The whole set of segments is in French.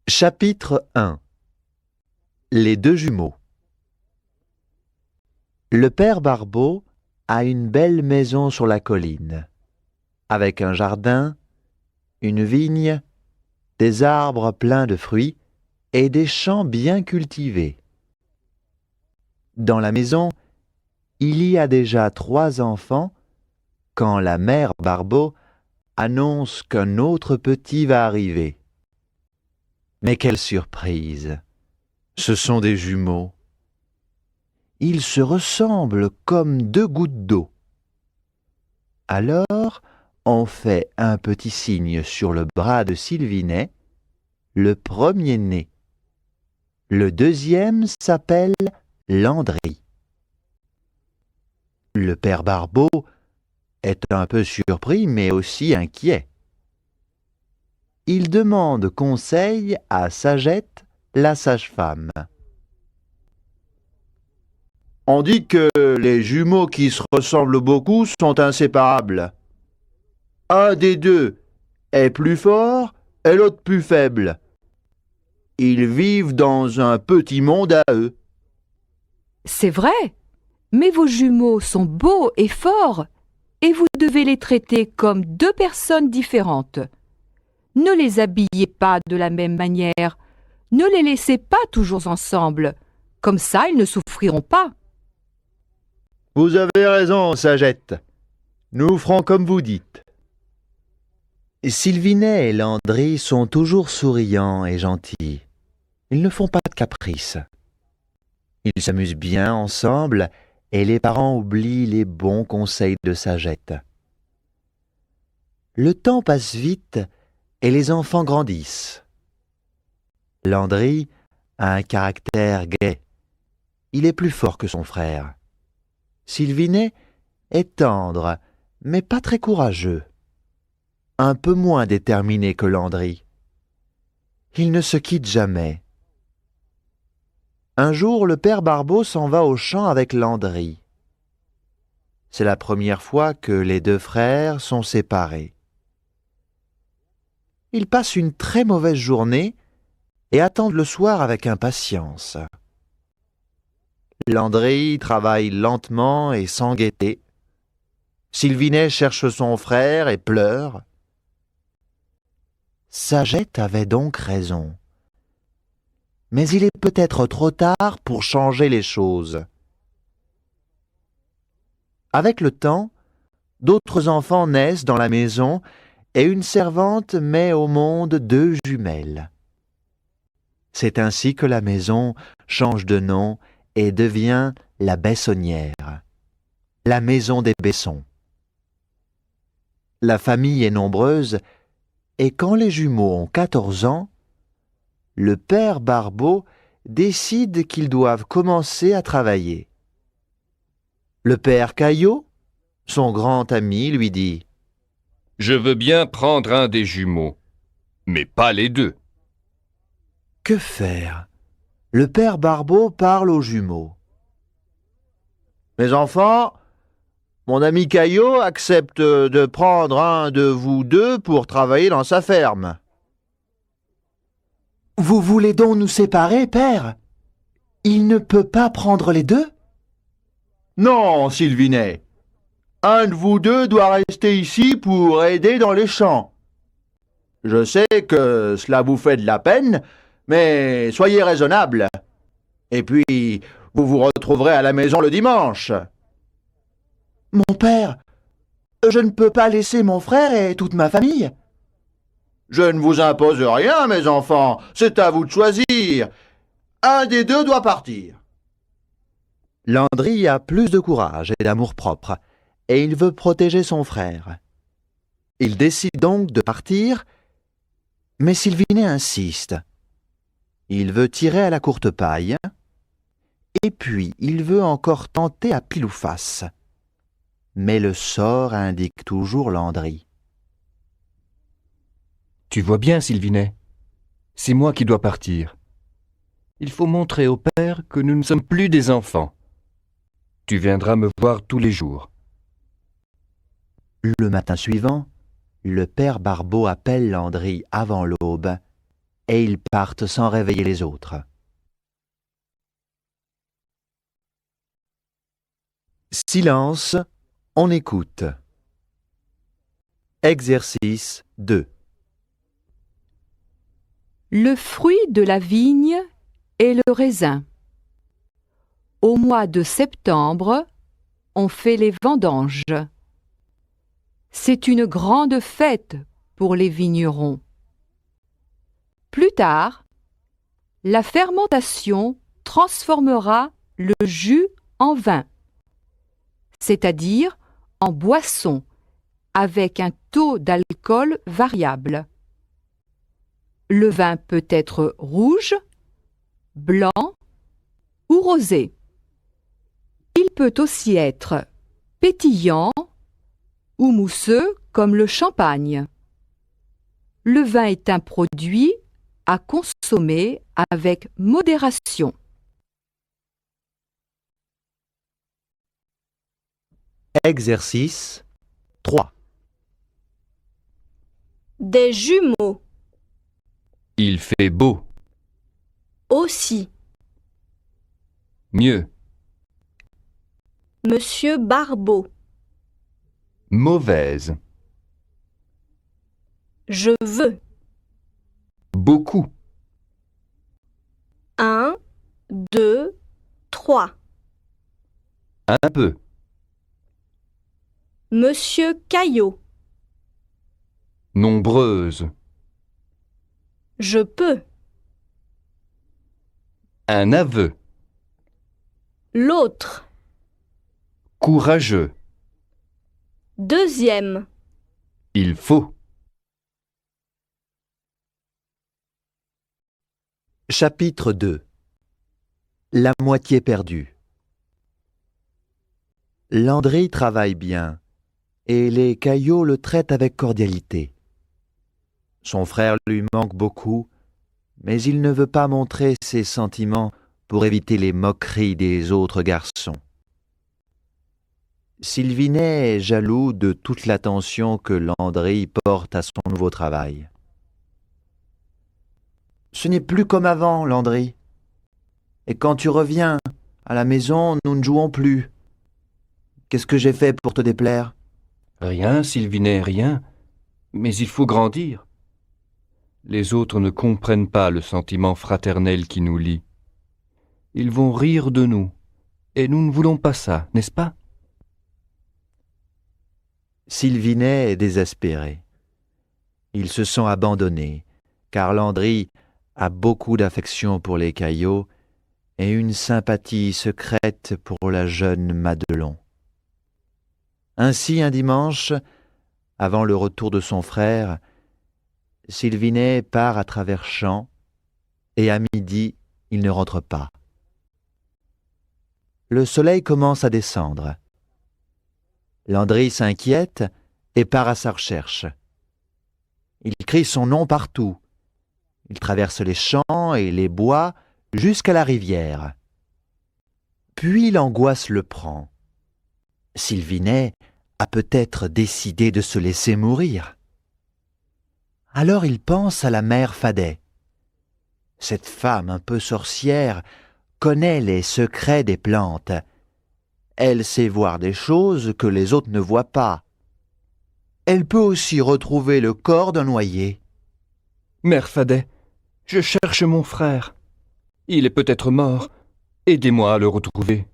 Chapitre 1. Les deux jumeaux. Le père Barbeau a une belle maison sur la colline, avec un jardin, une vigne, des arbres pleins de fruits et des champs bien cultivés. Dans la maison, il y a déjà 3 enfants quand la mère Barbeau annonce qu'un autre petit va arriver. Mais quelle surprise! Ce sont des jumeaux. Ils se ressemblent comme 2 gouttes d'eau. Alors, on fait un petit signe sur le bras de Sylvinet, le premier-né. Le deuxième s'appelle Landry. Le père Barbeau est un peu surpris, mais aussi inquiet. Il demande conseil à Sagette, la sage-femme. On dit que les jumeaux qui se ressemblent beaucoup sont inséparables. Un des deux est plus fort et l'autre plus faible. Ils vivent dans un petit monde à eux. C'est vrai, mais vos jumeaux sont beaux et forts, et vous devez les traiter comme 2 personnes différentes. Ne les habillez pas de la même manière, ne les laissez pas toujours ensemble, comme ça ils ne souffriront pas. Vous avez raison, Sagette. Nous ferons comme vous dites. Sylvinet et Landry sont toujours souriants et gentils. Ils ne font pas de caprices. Ils s'amusent bien ensemble et les parents oublient les bons conseils de Sagette. Le temps passe vite et les enfants grandissent. Landry a un caractère gai. Il est plus fort que son frère. Sylvinet est tendre, mais pas très courageux. Un peu moins déterminé que Landry. Ils ne se quittent jamais. Un jour, le père Barbeau s'en va au champ avec Landry. C'est la première fois que les 2 frères sont séparés. Ils passent une très mauvaise journée et attendent le soir avec impatience. Landry travaille lentement et sans gaieté. Sylvinet cherche son frère et pleure. Sagette avait donc raison. Mais il est peut-être trop tard pour changer les choses. Avec le temps, d'autres enfants naissent dans la maison et une servante met au monde 2 jumelles. C'est ainsi que la maison change de nom et devient la Bessonnière, la maison des Bessons. La famille est nombreuse et quand les jumeaux ont 14 ans, le père Barbeau décide qu'ils doivent commencer à travailler. Le père Caillot, son grand ami, lui dit « Je veux bien prendre un des jumeaux, mais pas les 2. » Que faire? Le père Barbeau parle aux jumeaux. Mes enfants, mon ami Caillot accepte de prendre un de vous 2 pour travailler dans sa ferme. Vous voulez donc nous séparer, père? Il ne peut pas prendre les 2? Non, Sylvinet. Un de vous 2 doit rester ici pour aider dans les champs. Je sais que cela vous fait de la peine, mais soyez raisonnable. Et puis, vous vous retrouverez à la maison le dimanche. Mon père, je ne peux pas laisser mon frère et toute ma famille. Je ne vous impose rien, mes enfants, c'est à vous de choisir. Un des 2 doit partir. Landry a plus de courage et d'amour-propre, et il veut protéger son frère. Il décide donc de partir, mais Sylvinet insiste. Il veut tirer à la courte paille, et puis il veut encore tenter à pile ou face. Mais le sort indique toujours Landry. Tu vois bien, Sylvinet, c'est moi qui dois partir. Il faut montrer au père que nous ne sommes plus des enfants. Tu viendras me voir tous les jours. Le matin suivant, le père Barbeau appelle Landry avant l'aube et ils partent sans réveiller les autres. Silence, on écoute. Exercice 2. Le fruit de la vigne est le raisin. Au mois de septembre, on fait les vendanges. C'est une grande fête pour les vignerons. Plus tard, la fermentation transformera le jus en vin, c'est-à-dire en boisson avec un taux d'alcool variable. Le vin peut être rouge, blanc ou rosé. Il peut aussi être pétillant ou mousseux comme le champagne. Le vin est un produit à consommer avec modération. Exercice 3. Des jumeaux Il fait beau, aussi. mieux, Monsieur Barbeau. mauvaise, Je veux. beaucoup, 1, 2, 3. un peu, Monsieur Caillot. nombreuse, Je peux. un aveu, L'autre. courageux, Deuxième. il faut. Chapitre 2. La moitié perdue. Landry travaille bien, et les Caillots le traitent avec cordialité. Son frère lui manque beaucoup, mais il ne veut pas montrer ses sentiments pour éviter les moqueries des autres garçons. Sylvinet est jaloux de toute l'attention que Landry porte à son nouveau travail. Ce n'est plus comme avant, Landry. Et quand tu reviens à la maison, nous ne jouons plus. Qu'est-ce que j'ai fait pour te déplaire? Rien, Sylvinet, rien. Mais il faut grandir. Les autres ne comprennent pas le sentiment fraternel qui nous lie. Ils vont rire de nous, et nous ne voulons pas ça, n'est-ce pas? Sylvinet est désespéré. Il se sent abandonné, car Landry a beaucoup d'affection pour les Caillots et une sympathie secrète pour la jeune Madelon. Ainsi, un dimanche, avant le retour de son frère, Sylvinet part à travers champs, et à midi, il ne rentre pas. Le soleil commence à descendre. Landry s'inquiète et part à sa recherche. Il crie son nom partout. Il traverse les champs et les bois jusqu'à la rivière. Puis l'angoisse le prend. Sylvinet a peut-être décidé de se laisser mourir. Alors il pense à la mère Fadet. Cette femme un peu sorcière connaît les secrets des plantes. Elle sait voir des choses que les autres ne voient pas. Elle peut aussi retrouver le corps d'un noyé. Mère Fadet, je cherche mon frère. Il est peut-être mort. Aidez-moi à le retrouver.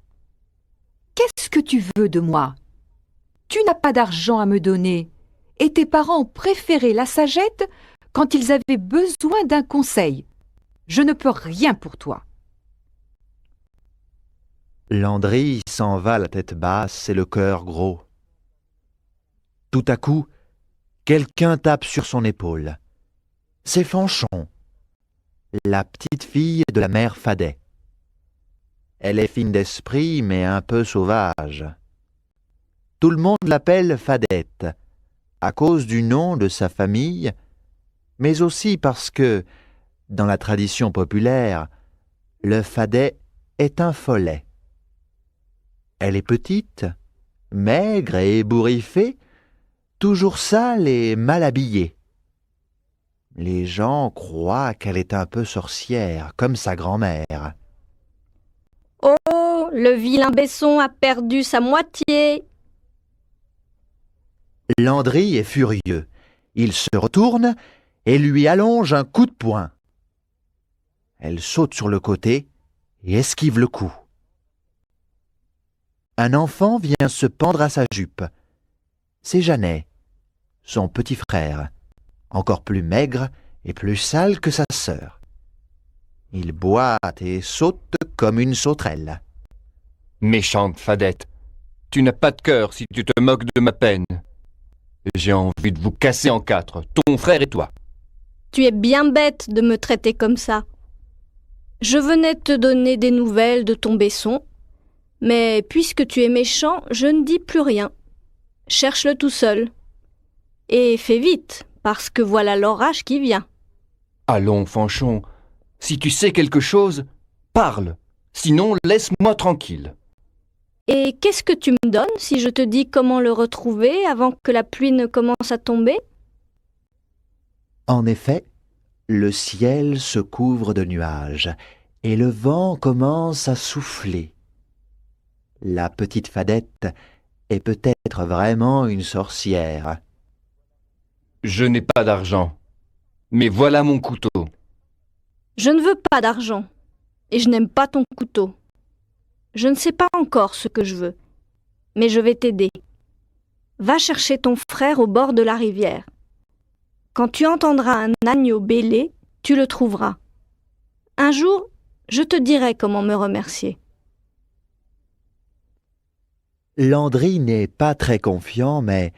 Qu'est-ce que tu veux de moi? Tu n'as pas d'argent à me donner, et tes parents ont préféré la sagette quand ils avaient besoin d'un conseil. Je ne peux rien pour toi. Landry s'en va la tête basse et le cœur gros. Tout à coup, quelqu'un tape sur son épaule. C'est Fanchon, la petite fille de la mère Fadet. Elle est fine d'esprit, mais un peu sauvage. Tout le monde l'appelle Fadette, à cause du nom de sa famille, mais aussi parce que, dans la tradition populaire, le Fadet est un follet. Elle est petite, maigre et ébouriffée, toujours sale et mal habillée. Les gens croient qu'elle est un peu sorcière, comme sa grand-mère. Oh, le vilain Besson a perdu sa moitié. Landry est furieux. Il se retourne et lui allonge un coup de poing. Elle saute sur le côté et esquive le coup. Un enfant vient se pendre à sa jupe. C'est Jeannet, son petit frère, encore plus maigre et plus sale que sa sœur. Il boite et saute comme une sauterelle. Méchante Fadette, tu n'as pas de cœur si tu te moques de ma peine. J'ai envie de vous casser en quatre, ton frère et toi. Tu es bien bête de me traiter comme ça. Je venais te donner des nouvelles de ton Besson, mais puisque tu es méchant, je ne dis plus rien. Cherche-le tout seul. Et fais vite, parce que voilà l'orage qui vient. Allons, Fanchon, si tu sais quelque chose, parle. Sinon, laisse-moi tranquille. Et qu'est-ce que tu me donnes si je te dis comment le retrouver avant que la pluie ne commence à tomber? En effet, le ciel se couvre de nuages et le vent commence à souffler. La petite Fadette est peut-être vraiment une sorcière. Je n'ai pas d'argent, mais voilà mon couteau. Je ne veux pas d'argent, et je n'aime pas ton couteau. Je ne sais pas encore ce que je veux, mais je vais t'aider. Va chercher ton frère au bord de la rivière. Quand tu entendras un agneau bêler, tu le trouveras. Un jour, je te dirai comment me remercier. Landry n'est pas très confiant, mais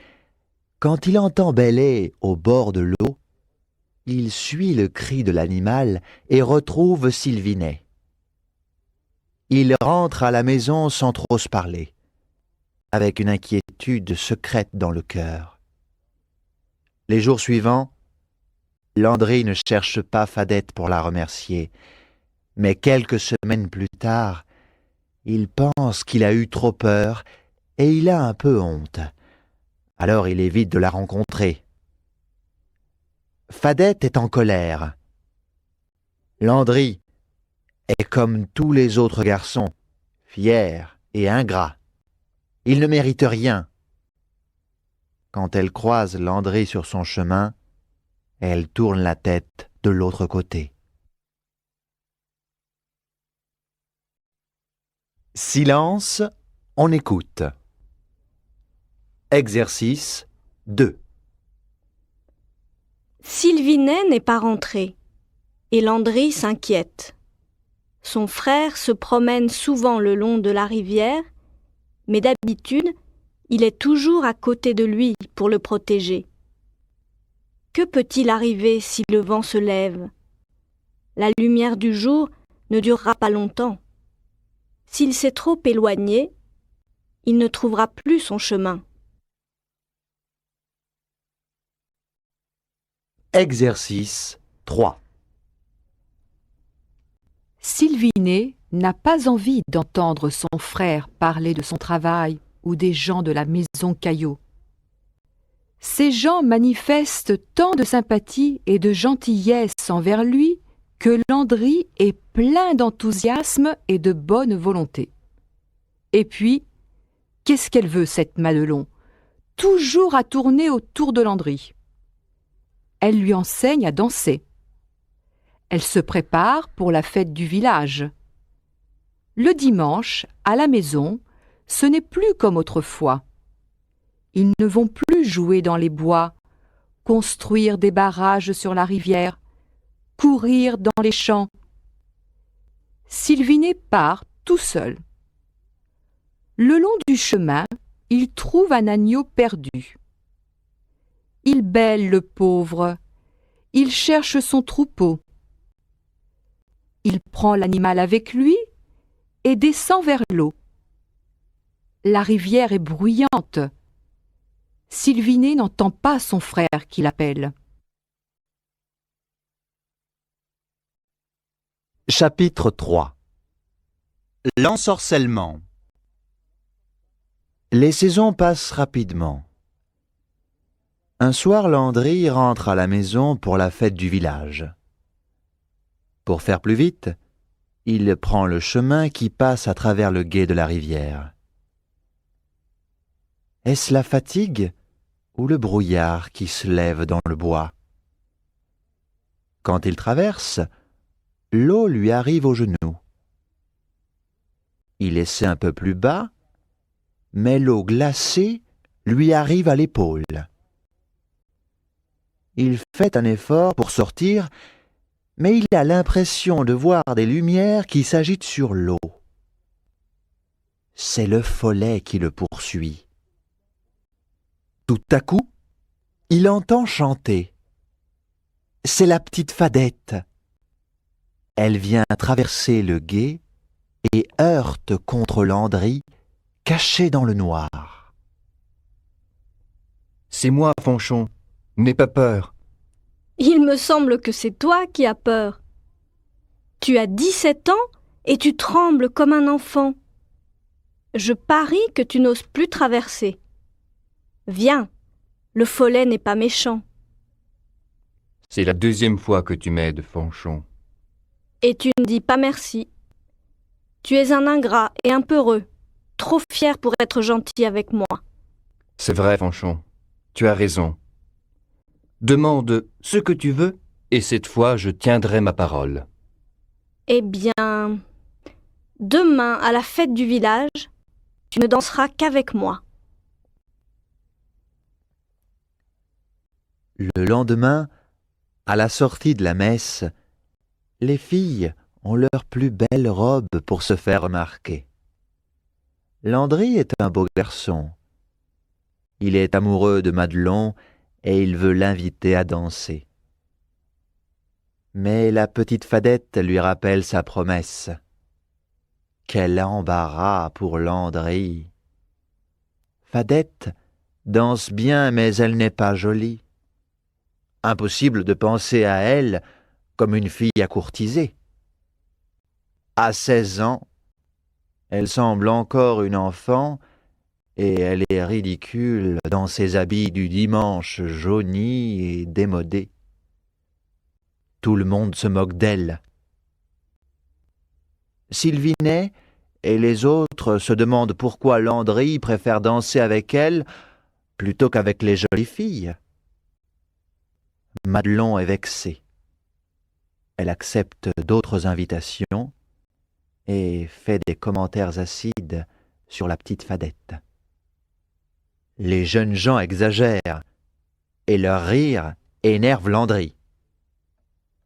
quand il entend bêler au bord de l'eau, il suit le cri de l'animal et retrouve Sylvinet. Il rentre à la maison sans trop se parler, avec une inquiétude secrète dans le cœur. Les jours suivants, Landry ne cherche pas Fadette pour la remercier, mais quelques semaines plus tard, il pense qu'il a eu trop peur et il a un peu honte. Alors il évite de la rencontrer. Fadette est en colère. Landry est comme tous les autres garçons, fier et ingrat. Il ne mérite rien. Quand elle croise Landry sur son chemin, elle tourne la tête de l'autre côté. Silence, on écoute. Exercice 2. Sylvinet n'est pas rentré, et Landry s'inquiète. Son frère se promène souvent le long de la rivière, mais d'habitude, il est toujours à côté de lui pour le protéger. Que peut-il arriver si le vent se lève? La lumière du jour ne durera pas longtemps. S'il s'est trop éloigné, il ne trouvera plus son chemin. Exercice 3. Sylvinet n'a pas envie d'entendre son frère parler de son travail ou des gens de la maison Caillot. Ces gens manifestent tant de sympathie et de gentillesse envers lui que Landry est plein d'enthousiasme et de bonne volonté. Et puis, qu'est-ce qu'elle veut, cette Madelon? Toujours à tourner autour de Landry. Elle lui enseigne à danser. Elle se prépare pour la fête du village. Le dimanche, à la maison, ce n'est plus comme autrefois. Ils ne vont plus jouer dans les bois, construire des barrages sur la rivière, courir dans les champs. Sylvinet part tout seul. Le long du chemin, il trouve un agneau perdu. Il bêle le pauvre. Il cherche son troupeau. Il prend l'animal avec lui et descend vers l'eau. La rivière est bruyante. Sylvinet n'entend pas son frère qui l'appelle. Chapitre 3. L'ensorcellement. Les saisons passent rapidement. Un soir, Landry rentre à la maison pour la fête du village. Pour faire plus vite, il prend le chemin qui passe à travers le gué de la rivière. Est-ce la fatigue ou le brouillard qui se lève dans le bois? Quand il traverse, l'eau lui arrive aux genoux. Il essaie un peu plus bas, mais l'eau glacée lui arrive à l'épaule. Il fait un effort pour sortir, mais il a l'impression de voir des lumières qui s'agitent sur l'eau. C'est le follet qui le poursuit. Tout à coup, il entend chanter. C'est la petite Fadette. Elle vient traverser le gué et heurte contre Landry, caché dans le noir. « C'est moi, Fanchon. N'aie pas peur. » Il me semble que c'est toi qui as peur. Tu as 17 ans et tu trembles comme un enfant. Je parie que tu n'oses plus traverser. Viens, le follet n'est pas méchant. C'est la deuxième fois que tu m'aides, Fanchon. Et tu ne dis pas merci. Tu es un ingrat et un peureux, trop fier pour être gentil avec moi. C'est vrai, Fanchon. Tu as raison. Demande ce que tu veux, et cette fois je tiendrai ma parole. Eh bien, demain à la fête du village, tu ne danseras qu'avec moi. Le lendemain, à la sortie de la messe, les filles ont leurs plus belles robes pour se faire remarquer. Landry est un beau garçon. Il est amoureux de Madelon et il veut l'inviter à danser. Mais la petite Fadette lui rappelle sa promesse. Quel embarras pour Landry! Fadette danse bien, mais elle n'est pas jolie. Impossible de penser à elle comme une fille à courtiser. À 16 ans, elle semble encore une enfant et elle est ridicule dans ses habits du dimanche jaunis et démodés. Tout le monde se moque d'elle. Sylvinet et les autres se demandent pourquoi Landry préfère danser avec elle plutôt qu'avec les jolies filles. Madelon est vexée. Elle accepte d'autres invitations et fait des commentaires acides sur la petite Fadette. Les jeunes gens exagèrent et leur rire énerve Landry.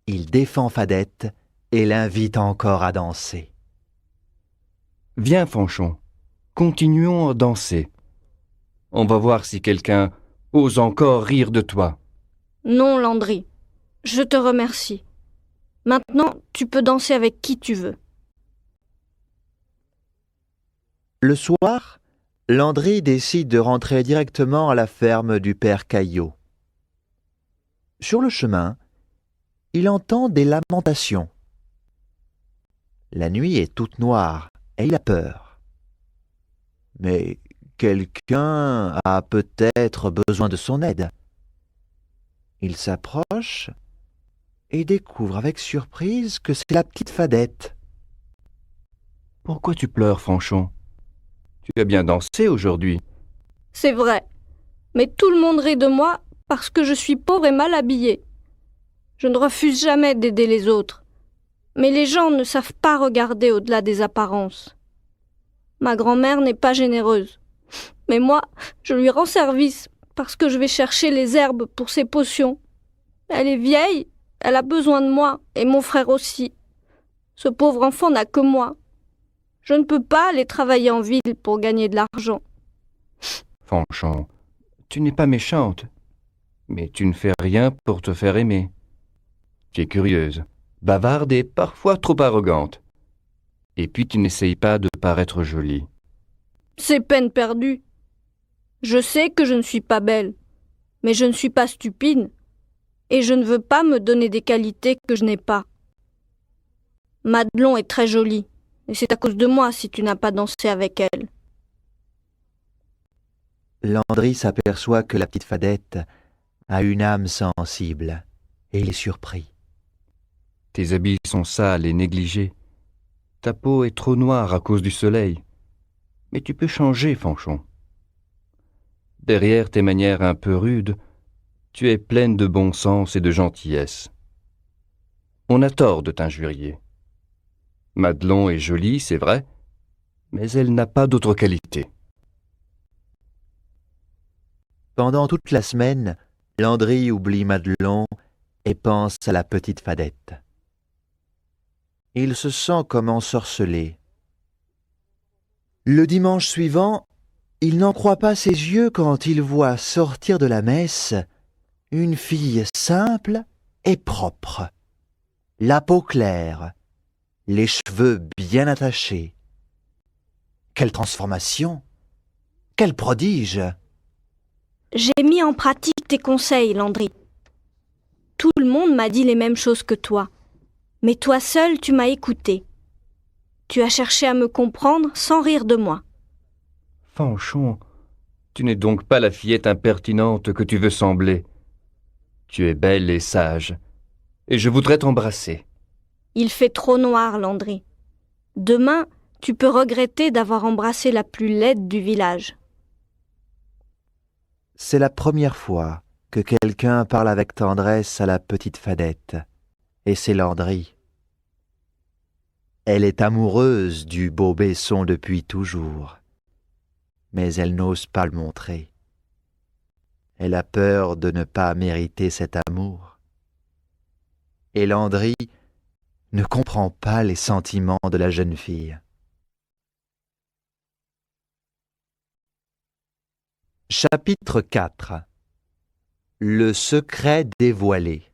Il défend Fadette et l'invite encore à danser. Viens, Fanchon, continuons à danser. On va voir si quelqu'un ose encore rire de toi. Non, Landry, je te remercie. Maintenant, tu peux danser avec qui tu veux. Le soir, Landry décide de rentrer directement à la ferme du père Caillot. Sur le chemin, il entend des lamentations. La nuit est toute noire et il a peur. Mais quelqu'un a peut-être besoin de son aide. Il s'approche et découvre avec surprise que c'est la petite Fadette. Pourquoi tu pleures, Fanchon? Tu as bien dansé aujourd'hui. C'est vrai, mais tout le monde rit de moi parce que je suis pauvre et mal habillée. Je ne refuse jamais d'aider les autres, mais les gens ne savent pas regarder au-delà des apparences. Ma grand-mère n'est pas généreuse, mais moi, je lui rends service parce que je vais chercher les herbes pour ses potions. Elle est vieille, elle a besoin de moi, et mon frère aussi. Ce pauvre enfant n'a que moi. Je ne peux pas aller travailler en ville pour gagner de l'argent. Fanchon, tu n'es pas méchante, mais tu ne fais rien pour te faire aimer. Tu es curieuse, bavarde et parfois trop arrogante. Et puis tu n'essayes pas de paraître jolie. C'est peine perdue. Je sais que je ne suis pas belle, mais je ne suis pas stupide, et je ne veux pas me donner des qualités que je n'ai pas. Madelon est très jolie, et c'est à cause de moi si tu n'as pas dansé avec elle. Landry s'aperçoit que la petite Fadette a une âme sensible, et il est surpris. Tes habits sont sales et négligés. Ta peau est trop noire à cause du soleil. Mais tu peux changer, Fanchon. Derrière tes manières un peu rudes, tu es pleine de bon sens et de gentillesse. On a tort de t'injurier. Madelon est jolie, c'est vrai, mais elle n'a pas d'autre qualité. Pendant toute la semaine, Landry oublie Madelon et pense à la petite Fadette. Il se sent comme ensorcelé. Le dimanche suivant, il n'en croit pas ses yeux quand il voit sortir de la messe une fille simple et propre, la peau claire, les cheveux bien attachés. Quelle transformation! Quel prodige! J'ai mis en pratique tes conseils, Landry. Tout le monde m'a dit les mêmes choses que toi, mais toi seul tu m'as écouté. Tu as cherché à me comprendre sans rire de moi. Fanchon, tu n'es donc pas la fillette impertinente que tu veux sembler. Tu es belle et sage, et je voudrais t'embrasser. Il fait trop noir, Landry. Demain, tu peux regretter d'avoir embrassé la plus laide du village. C'est la première fois que quelqu'un parle avec tendresse à la petite Fadette, et c'est Landry. Elle est amoureuse du beau Besson depuis toujours, mais elle n'ose pas le montrer. Elle a peur de ne pas mériter cet amour. Et Landry ne comprend pas les sentiments de la jeune fille. Chapitre 4. Le secret dévoilé.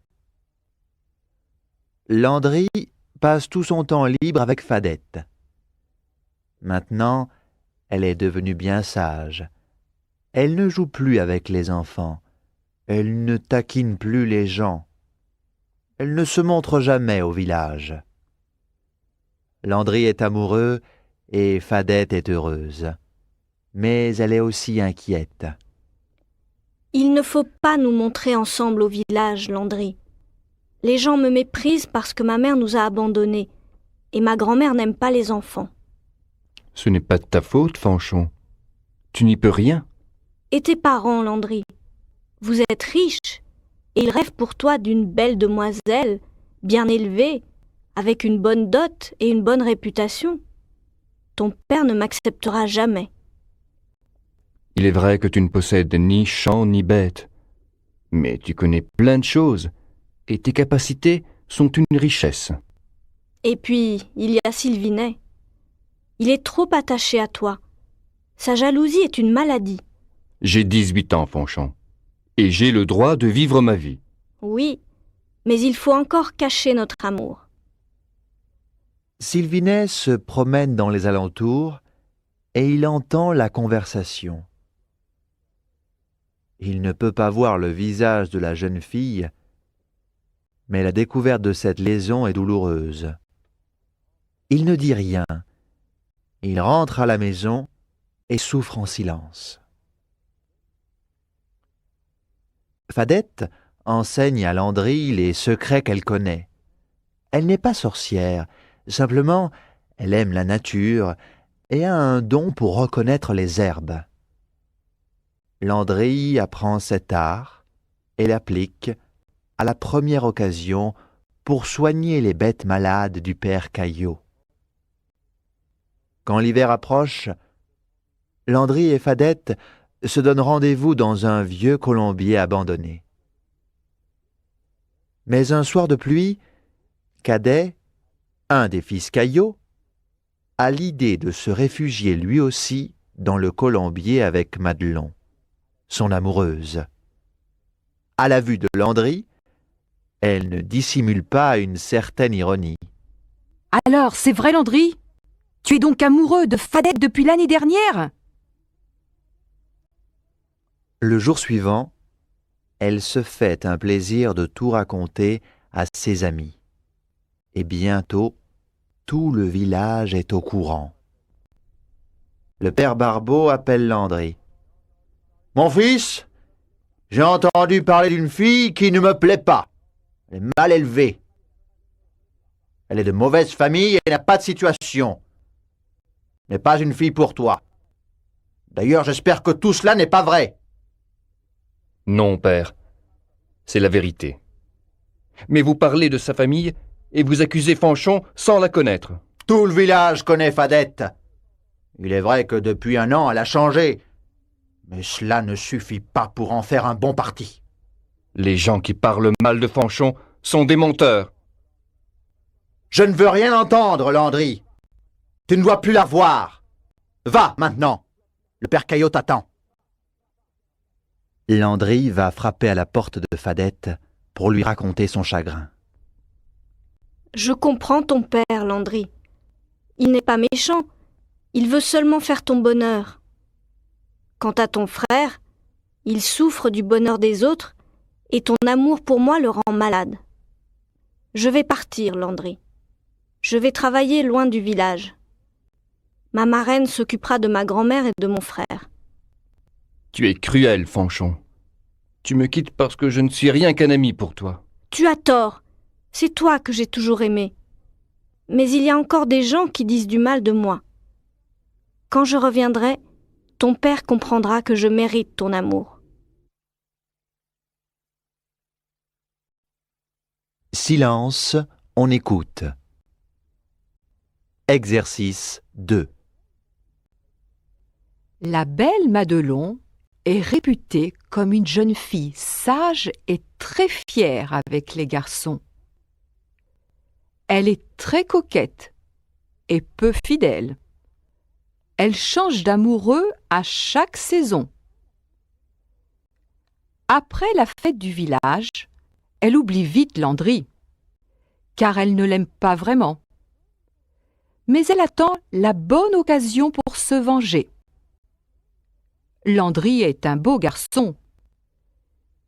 Landry passe tout son temps libre avec Fadette. Maintenant, elle est devenue bien sage. Elle ne joue plus avec les enfants. Elle ne taquine plus les gens. Elle ne se montre jamais au village. Landry est amoureux et Fadette est heureuse. Mais elle est aussi inquiète. Il ne faut pas nous montrer ensemble au village, Landry. Les gens me méprisent parce que ma mère nous a abandonnés, et ma grand-mère n'aime pas les enfants. Ce n'est pas de ta faute, Fanchon. Tu n'y peux rien. Et tes parents, Landry? Vous êtes riche, et ils rêvent pour toi d'une belle demoiselle, bien élevée, avec une bonne dot et une bonne réputation. Ton père ne m'acceptera jamais. Il est vrai que tu ne possèdes ni champ ni bête, mais tu connais plein de choses, et tes capacités sont une richesse. Et puis, il y a Sylvinet. Il est trop attaché à toi. Sa jalousie est une maladie. J'ai 18 ans, Fanchon, et j'ai le droit de vivre ma vie. Oui, mais il faut encore cacher notre amour. Sylvinet se promène dans les alentours et il entend la conversation. Il ne peut pas voir le visage de la jeune fille, mais la découverte de cette lésion est douloureuse. Il ne dit rien. Il rentre à la maison et souffre en silence. Fadette enseigne à Landry les secrets qu'elle connaît. Elle n'est pas sorcière, simplement elle aime la nature et a un don pour reconnaître les herbes. Landry apprend cet art et l'applique à la première occasion pour soigner les bêtes malades du père Caillot. Quand l'hiver approche, Landry et Fadette se donnent rendez-vous dans un vieux colombier abandonné. Mais un soir de pluie, Cadet, un des fils Caillot, a l'idée de se réfugier lui aussi dans le colombier avec Madelon, son amoureuse. À la vue de Landry, elle ne dissimule pas une certaine ironie. Alors, c'est vrai, Landry? Tu es donc amoureux de Fadette depuis l'année dernière? Le jour suivant, elle se fait un plaisir de tout raconter à ses amis. Et bientôt, tout le village est au courant. Le père Barbeau appelle Landry. Mon fils, J'ai entendu parler d'une fille qui ne me plaît pas. Elle est mal élevée. Elle est de mauvaise famille et n'a pas de situation. N'est pas une fille pour toi. D'ailleurs, j'espère que tout cela n'est pas vrai. Non, père, c'est la vérité. Mais vous parlez de sa famille et vous accusez Fanchon sans la connaître. Tout le village connaît Fadette. Il est vrai que depuis un an, elle a changé. Mais cela ne suffit pas pour en faire un bon parti. Les gens qui parlent mal de Fanchon sont des menteurs. Je ne veux rien entendre, Landry. Tu ne dois plus la revoir. Va, maintenant. Le père Caillot t'attend. Landry va frapper à la porte de Fadette pour lui raconter son chagrin. Je comprends ton père, Landry. Il n'est pas méchant. Il veut seulement faire ton bonheur. Quant à ton frère, il souffre du bonheur des autres et ton amour pour moi le rend malade. Je vais partir, Landry. Je vais travailler loin du village. Ma marraine s'occupera de ma grand-mère et de mon frère. Tu es cruel, Fanchon. Tu me quittes parce que je ne suis rien qu'un ami pour toi. Tu as tort. C'est toi que j'ai toujours aimé. Mais il y a encore des gens qui disent du mal de moi. Quand je reviendrai, ton père comprendra que je mérite ton amour. Silence, on écoute. Exercice 2. La belle Madelon est réputée comme une jeune fille sage et très fière avec les garçons. Elle est très coquette et peu fidèle. Elle change d'amoureux à chaque saison. Après la fête du village, elle oublie vite Landry, car elle ne l'aime pas vraiment. Mais elle attend la bonne occasion pour se venger. Landry est un beau garçon.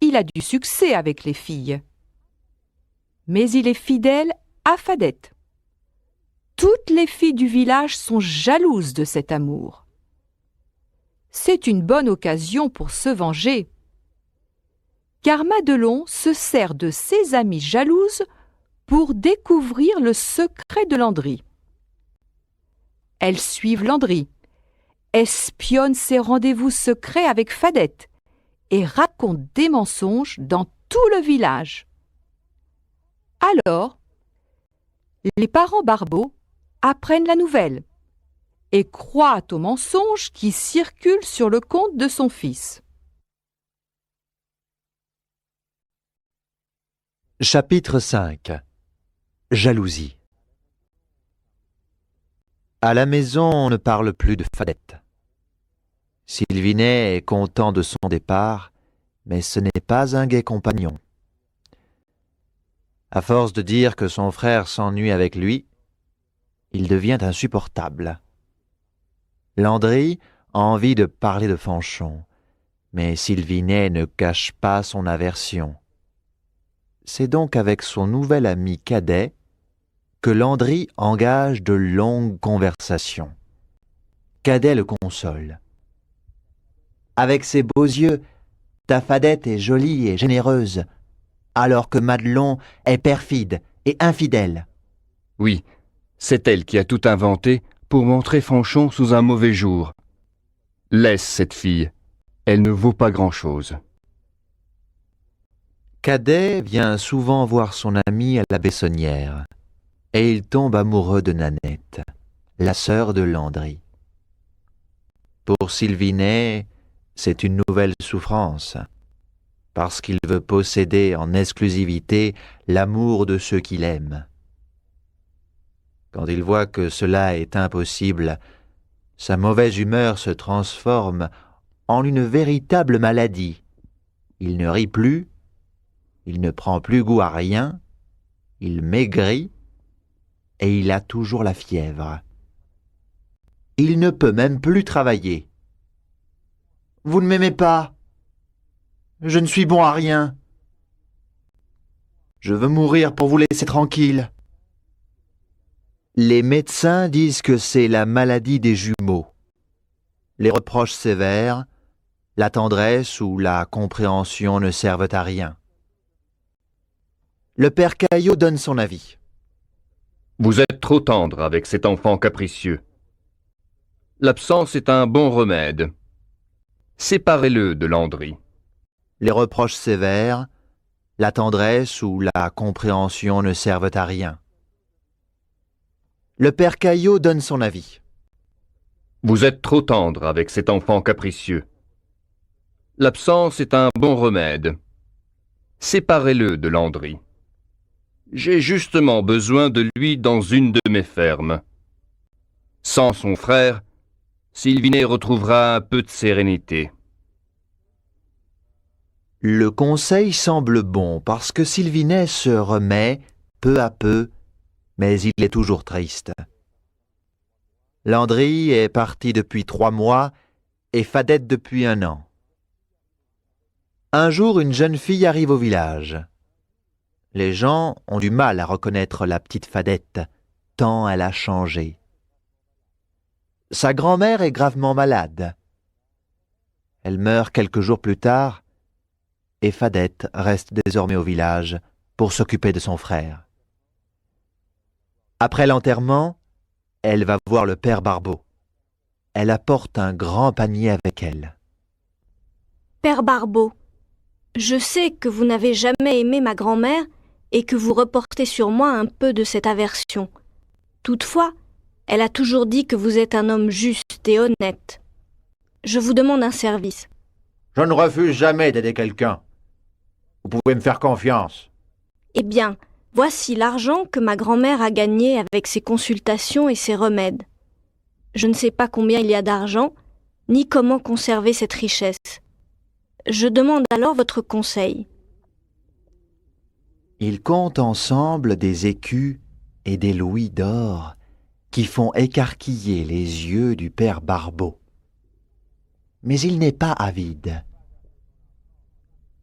Il a du succès avec les filles. Mais il est fidèle à Fadette. Toutes les filles du village sont jalouses de cet amour. C'est une bonne occasion pour se venger, car Madelon se sert de ses amies jalouses pour découvrir le secret de Landry. Elles suivent Landry, espionnent ses rendez-vous secrets avec Fadette et racontent des mensonges dans tout le village. Alors, les parents Barbeau apprennent la nouvelle et croient aux mensonges qui circulent sur le compte de son fils. Chapitre 5. Jalousie. À la maison, on ne parle plus de Fadette. Sylvinet est content de son départ, mais ce n'est pas un gai compagnon. À force de dire que son frère s'ennuie avec lui, il devient insupportable. Landry a envie de parler de Fanchon, mais Sylvinet ne cache pas son aversion. C'est donc avec son nouvel ami Cadet que Landry engage de longues conversations. Cadet le console. Avec ses beaux yeux, ta Fadette est jolie et généreuse, alors que Madelon est perfide et infidèle. Oui, c'est elle qui a tout inventé pour montrer Fanchon sous un mauvais jour. Laisse cette fille, elle ne vaut pas grand-chose. Cadet vient souvent voir son ami à la Bessonnière, et il tombe amoureux de Nanette, la sœur de Landry. Pour Sylvinet, c'est une nouvelle souffrance, parce qu'il veut posséder en exclusivité l'amour de ceux qu'il aime. Quand il voit que cela est impossible, sa mauvaise humeur se transforme en une véritable maladie. Il ne rit plus, il ne prend plus goût à rien, il maigrit et il a toujours la fièvre. Il ne peut même plus travailler. « Vous ne m'aimez pas. Je ne suis bon à rien. Je veux mourir pour vous laisser tranquille. » Les médecins disent que c'est la maladie des jumeaux. Les reproches sévères, la tendresse ou la compréhension ne servent à rien. Le père Caillot donne son avis. Vous êtes trop tendre avec cet enfant capricieux. L'absence est un bon remède. Séparez-le de Landry. Les reproches sévères, la tendresse ou la compréhension ne servent à rien. Le père Caillot donne son avis. Vous êtes trop tendre avec cet enfant capricieux. L'absence est un bon remède. Séparez-le de Landry. J'ai justement besoin de lui dans une de mes fermes. Sans son frère, Sylvinet retrouvera un peu de sérénité. Le conseil semble bon parce que Sylvinet se remet peu à peu, mais il est toujours triste. Landry est parti depuis 3 mois et Fadette depuis 1 an. Un jour, une jeune fille arrive au village. Les gens ont du mal à reconnaître la petite Fadette, tant elle a changé. Sa grand-mère est gravement malade. Elle meurt quelques jours plus tard et Fadette reste désormais au village pour s'occuper de son frère. Après l'enterrement, elle va voir le père Barbeau. Elle apporte un grand panier avec elle. Père Barbeau, je sais que vous n'avez jamais aimé ma grand-mère et que vous reportez sur moi un peu de cette aversion. Toutefois, elle a toujours dit que vous êtes un homme juste et honnête. Je vous demande un service. Je ne refuse jamais d'aider quelqu'un. Vous pouvez me faire confiance. Eh bien, voici l'argent que ma grand-mère a gagné avec ses consultations et ses remèdes. Je ne sais pas combien il y a d'argent, ni comment conserver cette richesse. Je demande alors votre conseil. Ils comptent ensemble des écus et des louis d'or qui font écarquiller les yeux du père Barbeau. Mais il n'est pas avide.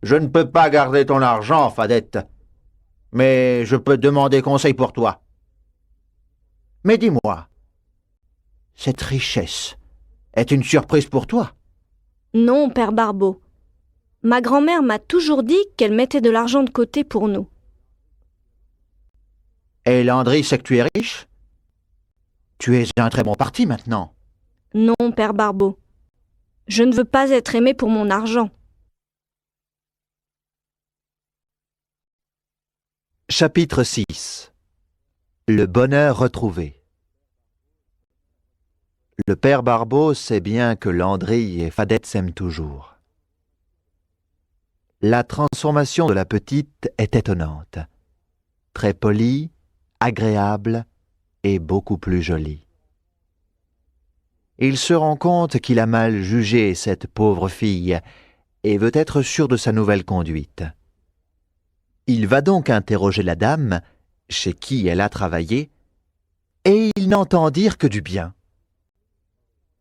Je ne peux pas garder ton argent, Fadette, mais je peux demander conseil pour toi. Mais dis-moi, cette richesse est une surprise pour toi? Non, père Barbeau. Ma grand-mère m'a toujours dit qu'elle mettait de l'argent de côté pour nous. Et Landry sait que tu es riche? Tu es un très bon parti maintenant. Non, père Barbeau. Je ne veux pas être aimé pour mon argent. Chapitre 6. Le bonheur retrouvé. Le père Barbeau sait bien que Landry et Fadette s'aiment toujours. La transformation de la petite est étonnante. Très polie, agréable et beaucoup plus jolie. Il se rend compte qu'il a mal jugé cette pauvre fille et veut être sûr de sa nouvelle conduite. Il va donc interroger la dame, chez qui elle a travaillé, et il n'entend dire que du bien.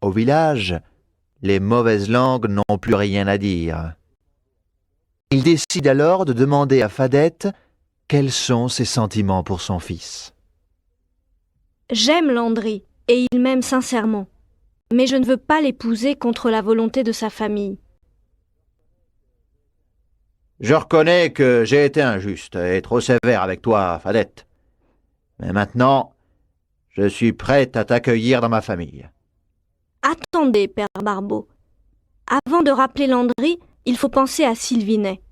Au village, les mauvaises langues n'ont plus rien à dire. Il décide alors de demander à Fadette quels sont ses sentiments pour son fils. J'aime Landry, et il m'aime sincèrement. Mais je ne veux pas l'épouser contre la volonté de sa famille. Je reconnais que j'ai été injuste et trop sévère avec toi, Fadette. Mais maintenant, je suis prête à t'accueillir dans ma famille. Attendez, père Barbeau. Avant de rappeler Landry, il faut penser à Sylvinet.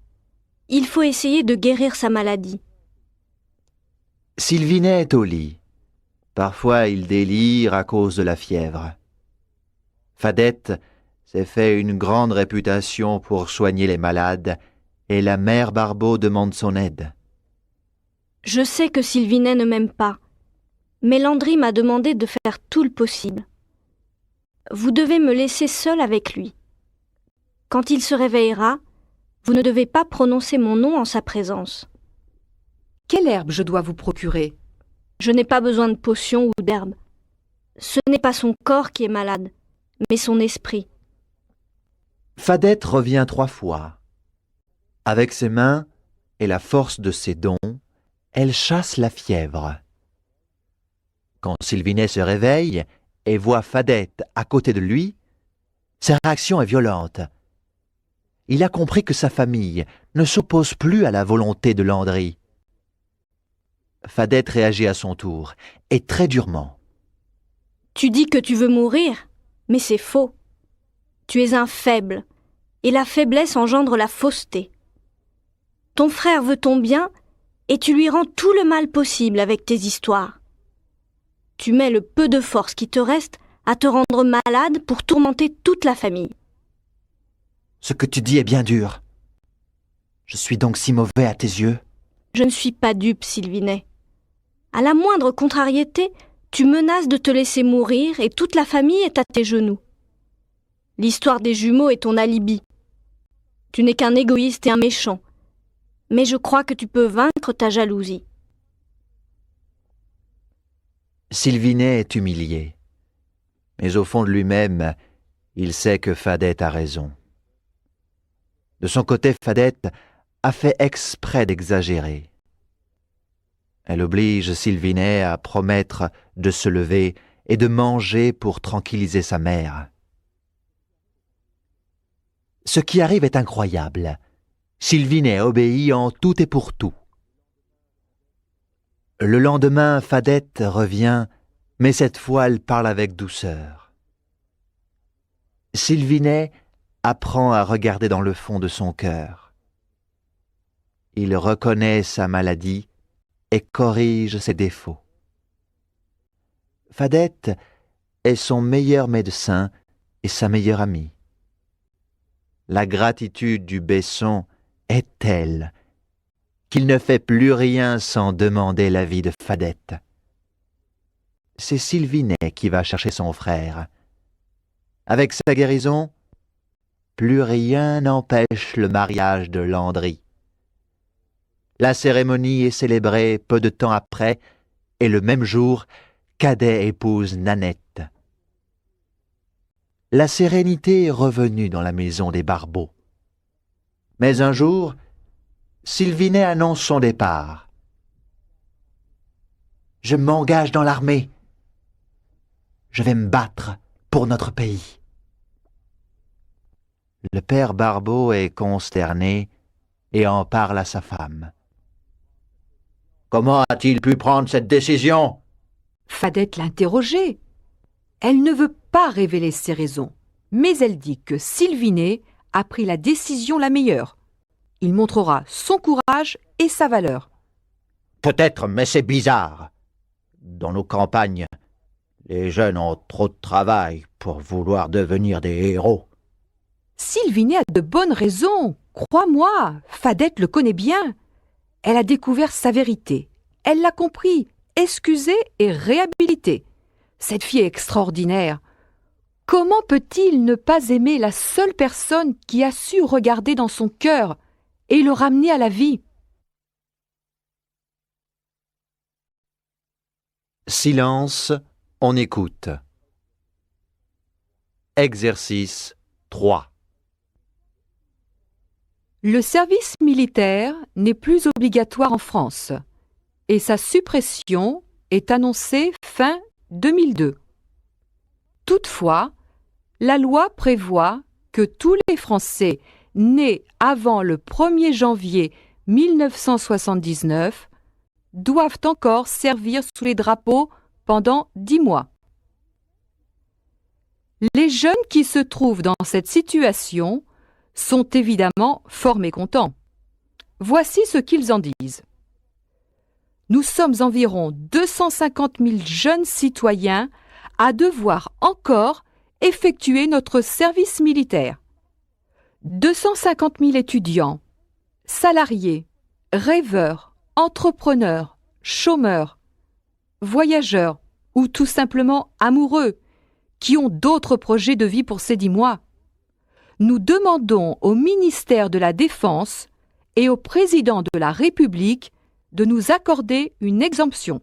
Il faut essayer de guérir sa maladie. Sylvinet est au lit. Parfois il délire à cause de la fièvre. Fadette s'est fait une grande réputation pour soigner les malades et la mère Barbeau demande son aide. Je sais que Sylvinet ne m'aime pas, mais Landry m'a demandé de faire tout le possible. Vous devez me laisser seule avec lui. Quand il se réveillera, vous ne devez pas prononcer mon nom en sa présence. Quelle herbe je dois vous procurer? Je n'ai pas besoin de potions ou d'herbes. Ce n'est pas son corps qui est malade, mais son esprit. Fadette revient 3 fois. Avec ses mains et la force de ses dons, elle chasse la fièvre. Quand Sylvinet se réveille et voit Fadette à côté de lui, sa réaction est violente. il a compris que sa famille ne s'oppose plus à la volonté de Landry. Fadette réagit à son tour, et très durement. Tu dis que tu veux mourir, mais c'est faux. Tu es un faible, et la faiblesse engendre la fausseté. Ton frère veut ton bien, et tu lui rends tout le mal possible avec tes histoires. Tu mets le peu de force qui te reste à te rendre malade pour tourmenter toute la famille. Ce que tu dis est bien dur. Je suis donc si mauvais à tes yeux? Je ne suis pas dupe, Sylvinet. À la moindre contrariété, tu menaces de te laisser mourir et toute la famille est à tes genoux. L'histoire des jumeaux est ton alibi. Tu n'es qu'un égoïste et un méchant. Mais je crois que tu peux vaincre ta jalousie. Sylvinet est humilié. Mais au fond de lui-même, il sait que Fadette a raison. De son côté, Fadette a fait exprès d'exagérer. Elle oblige Sylvinet à promettre de se lever et de manger pour tranquilliser sa mère. Ce qui arrive est incroyable. Sylvinet obéit en tout et pour tout. Le lendemain, Fadette revient, mais cette fois elle parle avec douceur. Sylvinet apprend à regarder dans le fond de son cœur. Il reconnaît sa maladie et corrige ses défauts. Fadette est son meilleur médecin et sa meilleure amie. La gratitude du Besson est telle qu'il ne fait plus rien sans demander l'avis de Fadette. C'est Sylvinet qui va chercher son frère. Avec sa guérison, plus rien n'empêche le mariage de Landry. La cérémonie est célébrée peu de temps après, et le même jour, Cadet épouse Nanette. La sérénité est revenue dans la maison des Barbeau. Mais un jour, Sylvinet annonce son départ. « Je m'engage dans l'armée. Je vais me battre pour notre pays. » Le père Barbeau est consterné et en parle à sa femme. « Comment a-t-il pu prendre cette décision ?» Fadette l'interrogeait. Elle ne veut pas révéler ses raisons, mais elle dit que Sylvinet a pris la décision la meilleure. Il montrera son courage et sa valeur. Peut-être, mais c'est bizarre. Dans nos campagnes, les jeunes ont trop de travail pour vouloir devenir des héros. Sylvinet a de bonnes raisons. Crois-moi, Fadette le connaît bien. Elle a découvert sa vérité. Elle l'a compris, excusé et réhabilité. Cette fille est extraordinaire. Comment peut-il ne pas aimer la seule personne qui a su regarder dans son cœur et le ramener à la vie? Silence, on écoute. Exercice 3. Le service militaire n'est plus obligatoire en France et sa suppression est annoncée fin 2002. Toutefois, la loi prévoit que tous les Français nés avant le 1er janvier 1979 doivent encore servir sous les drapeaux pendant 10 mois. Les jeunes qui se trouvent dans cette situation sont évidemment fort mécontents. Voici ce qu'ils en disent. Nous sommes environ 250 000 jeunes citoyens à devoir encore effectuer notre service militaire. 250 000 étudiants, salariés, rêveurs, entrepreneurs, chômeurs, voyageurs ou tout simplement amoureux qui ont d'autres projets de vie pour ces 10 mois. Nous demandons au ministère de la Défense et au président de la République de nous accorder une exemption.